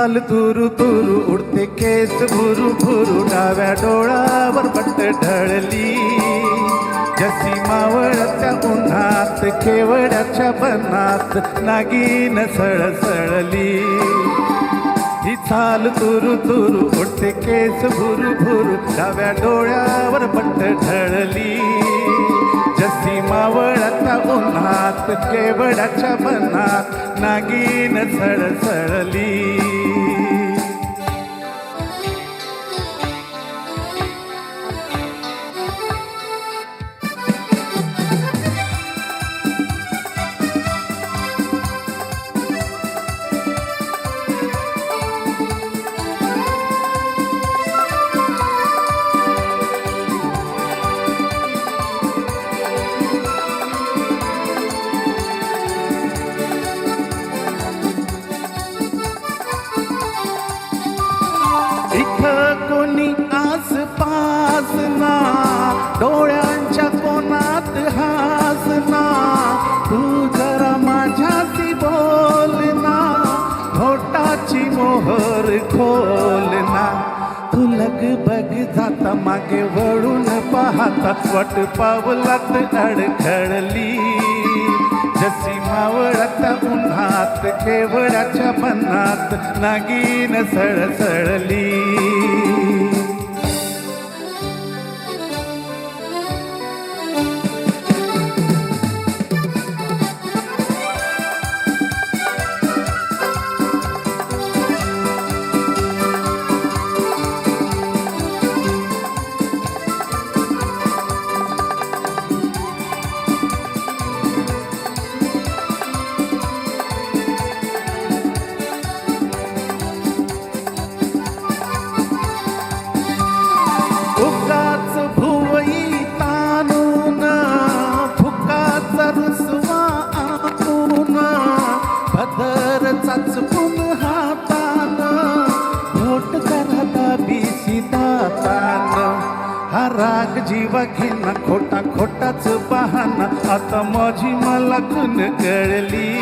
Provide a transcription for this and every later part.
चाल तुरु तुरु उडते केस भुरु भुरु डाव्या डोळ्यावर बट ढळली जशी मावळत्या उन्हात केवड्याच्या बनात नागिन सळसळली ही चाल तुरु तुरु उडते केस भुरु भुरु डाव्या डोळ्यावर बट ढळली जशी मावळत्या उन्हात केवड्याच्या बनात नागिन सळसळली इथं कोणी आसपास ना डोळ्यांच्या कोणात हासना तू जरा माझ्याशी बोल ना होटाची मोहर खोल ना तू लगबग जाता मागे वळून पाहता वट पावलात अडखळली जशी मावळत्या उन्हात केवड्याच्या बनात नागिन सळसळली फुकाच भुवई ताणून फुकाचा रुसवा आपून पदर चाचपून हातान भोट करा बिसी दातान हा राग जीवा घेणा खोटा खोटाच बहाना आता माझी मला खून कळली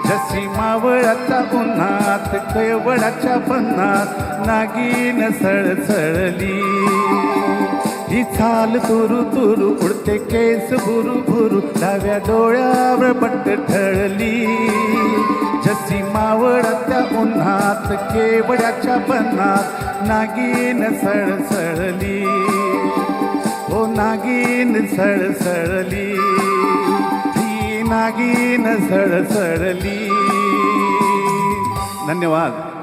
जशी मावळत्या उन्हात केवड्याच्या बनात नागिन सळसळली ही चाल तुरु तुरु उडते केस भुरु भुरु डाव्या डोळ्यावर बट ढळली जशी मावळत्या उन्हात केवड्याच्या बनात नागिन सळसळली हो नागिन सळसळली नागिन सळसळली. धन्यवाद.